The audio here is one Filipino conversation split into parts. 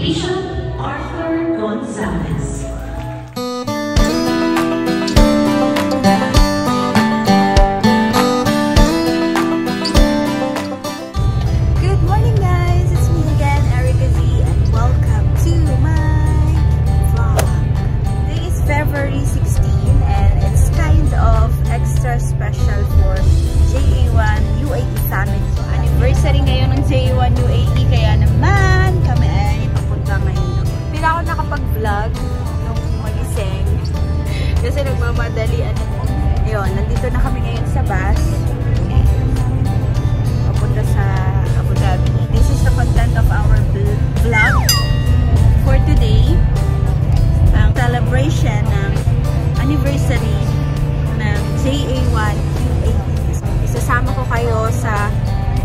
Bishop Arthur Gonzalez. Good morning guys! It's me again, Erica Z, and welcome to my vlog. Today is February 16 and it's kind of extra special for JA1 UAE Summit. Anniversary ngayon ng JA1 UAE, kaya naman kami ay papunta ngayon doon. Hindi na ako nakapag-vlog nung magising kasi nagmamadalian. Ayun, nandito na kami ngayon sa bus. Papunta sa Abu Dhabi. This is the content of our vlog for today. Ang celebration ng anniversary ng JA1 UAE. Isasama ko kayo sa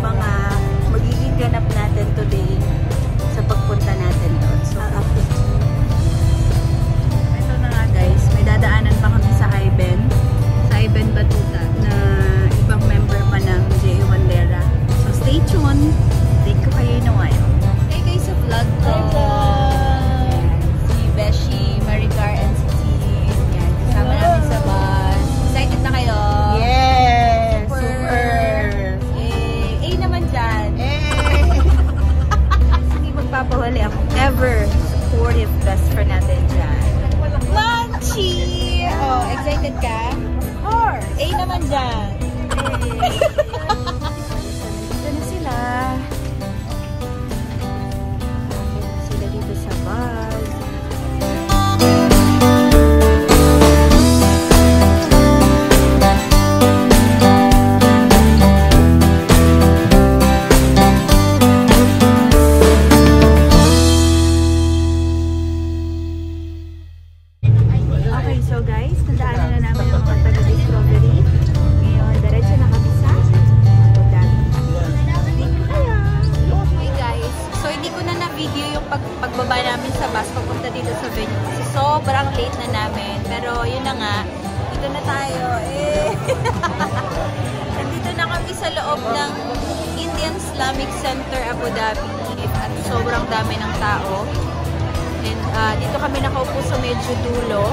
mga magiging ganap natin today sa pagpunta natin doon. So, update. Ito na nga guys, may dadaanan pa kami sa Iben. Sa Iben Batuta na ibang member pa ng JA1 Lera. So, stay tuned. Take ko kayo in a while. Hey guys, sa vlog ko. Si Beshi, Maricar, and si Tin. Yan, kasama namin sa bus. Excited na kayo? Yes! Super! A naman dyan. Hindi magpapawali ako. Ever supportive best friend natin dyan. Manchi! Oh, excited ka? Of course! A naman dyan. Ito na sila. Sila dito sa bus. Okay, so guys, nadaanan na namin yung taga-discovery. Ngayon, diretso na kami sa Abu Dhabi. Hey guys, so hindi ko na na-video yung pagbaba namin sa bus papunta dito sa venue. Kasi sobrang late na namin. Pero yun na nga, dito na tayo. Nandito na kami sa loob ng Indian Islamic Center Abu Dhabi. At sobrang dami ng tao. And dito kami nakaupo sa medyo dulo.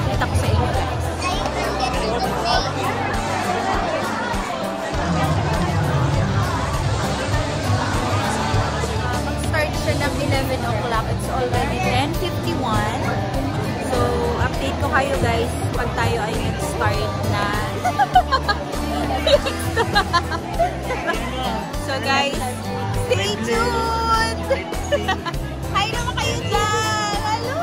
Kita ko sa inyo guys. Mag-start siya ng 11 o'clock. It's already 10:51. So, update ko kayo guys pag tayo ay nag-start na. So guys, stay tuned! Hi naman kayo dyan! Hello!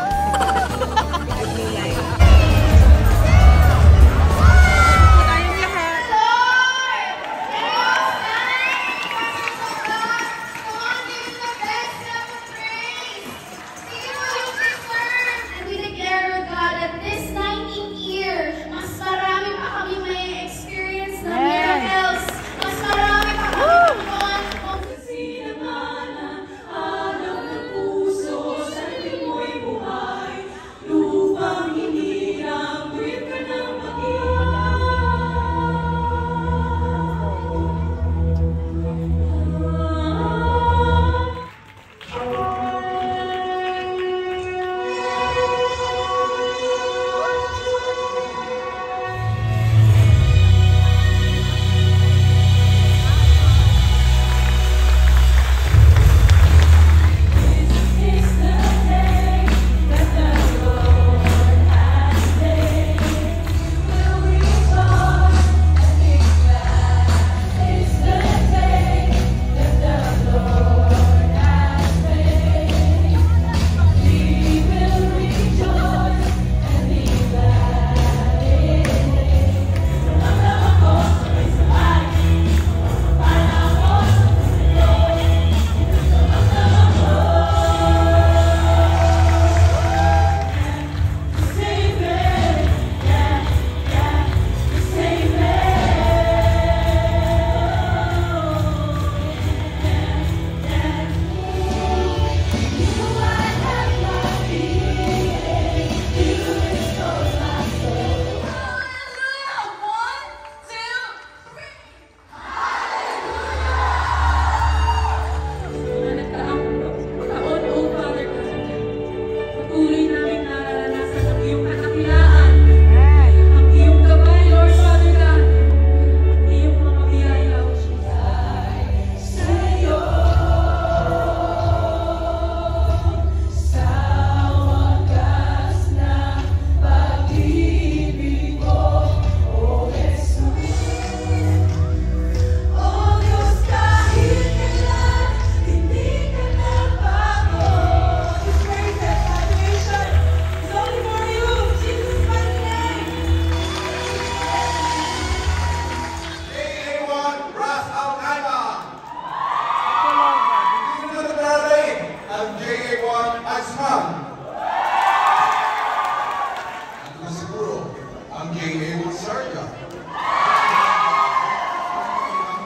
Sarga.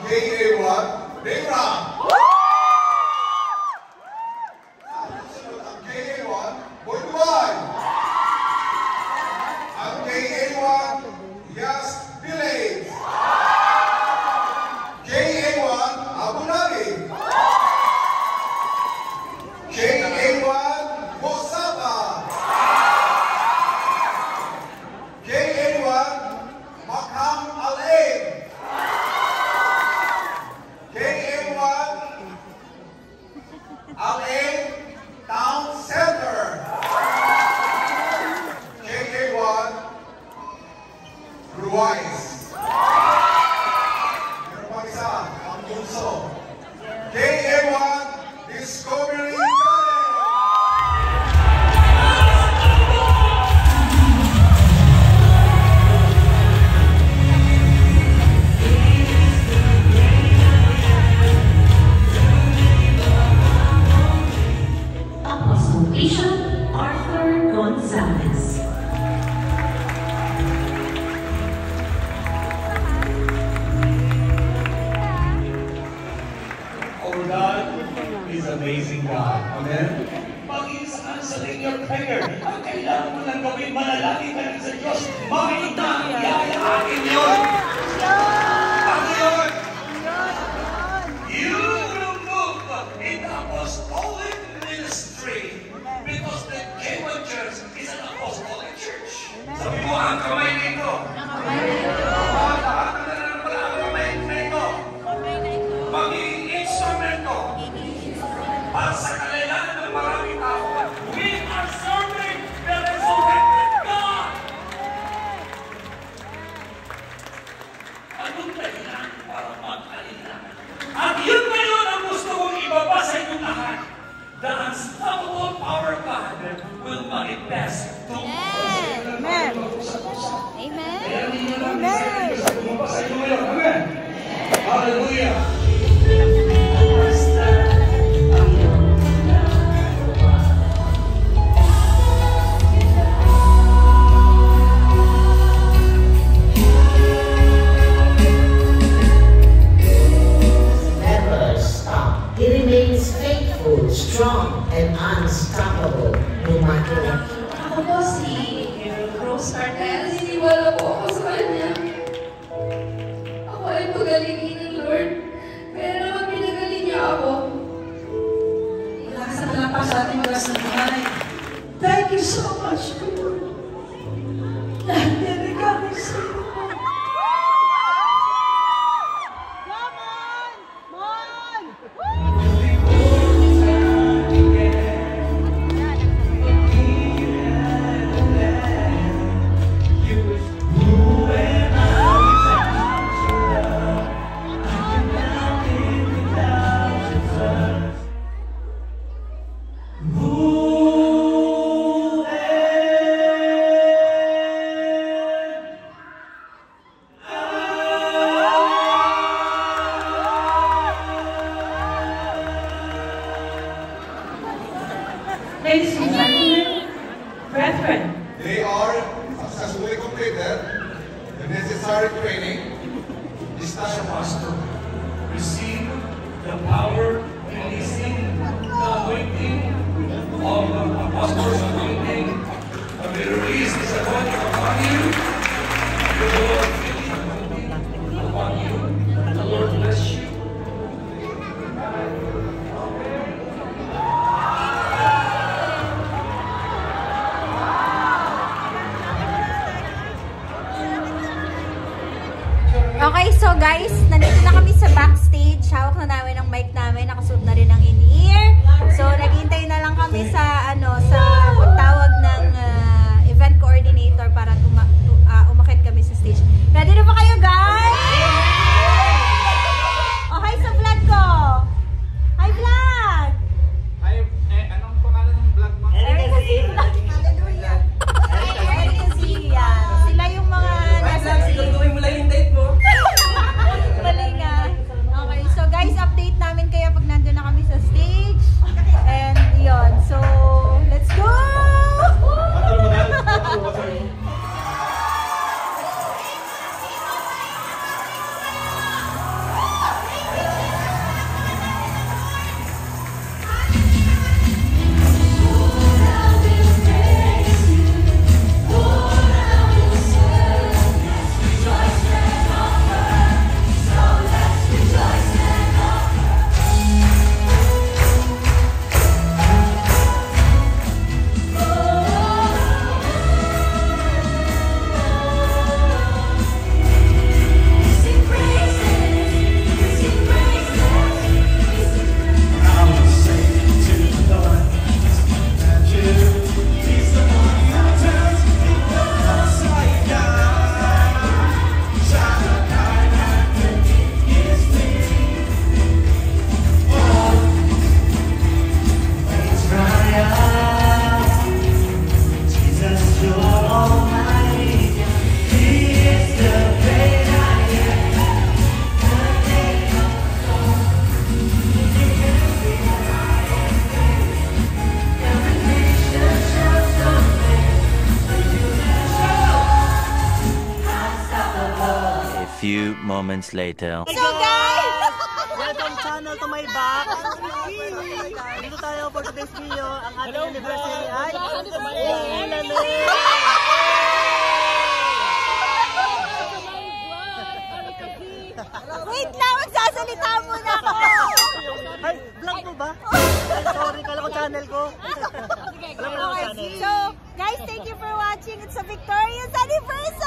KA1, Negra. Ang KA1, Boy Dubai. Ang KA1, Yas Village. KA1, Abu Dhabi. KA1, Mosapa. KA1, Makam Al-Ain. KA1, Al-Ain Town Center. KA1, Ruiz. Meron pa isa, ang bunso. KA1, Discovery Garden. Apostle Bishop Arthur Gonzalez. Our God is amazing God. Amen? Pag-iisaan sa linear prayer, ang kailangan mo lang gawin, manalangin ka lang sa Diyos. Makita, yayakin yun. Ano yun? You will move in the apostolic ministry because the K1 Church is an apostolic church. Sabi mo, ang kamay nito. Lahat na lang pala ang kamay nito. Magiging instrumento para sa kailangan ng maraming tao. We are serving the resurrected God. Anong kailangan para magkailangan? At yun ngayon ang gusto kong ibaba sa inyong lahat. The unstoppable power of God will manifest to us. Amen. Amen. Amen. Amen. Hallelujah. Never stop. He remains faithful, strong, and unstoppable no matter what. Ako po si Rose Cartel. Naniniwala po ako sa kanya. Ako ay pagalingin ng Lord. Kaya naman pinagaling niya ako. Ilakas na palapas sa ating mga sanay. Thank you so much, Lord. Lahat na regalo sa iyo. Ladies and gentlemen, brethren, They are successfully completed the necessary training. This time, Pastor, receive the power, releasing the anointing of the apostles' anointing. And the release is anointing upon you. The Lord release anointing upon you. The Lord bless you. Okay, so guys, nandito na kami sa backstage. Hawak na namin ang mic namin. Nakasuot na rin ang in-ear. So, naghihintay na lang kami sa, sa pagtawag ng event coordinator para umakit kami sa stage. Ready na ba kayo, guys? Okay, sa vlog ko. Hi, vlog! Ay, anong pangalan ng vlog mo? Erica Z Vlog. Hallelujah. Erica Z, yan. Sila yung mga nasa Siguraduhin mo lang yung date mo. Mali nga. Okay, so guys, update namin kayo pag nandun na kami sa stage. And yun, so let's go! few moments later. So guys! Welcome channel to my back. Dito tayo for today's video. Ang ating anniversary ay Wait lang, magsasalita muna ako! Ay, vlog mo ba? Sorry, kala ko channel ko. Okay, so guys, thank you for watching. It's a victorious anniversary!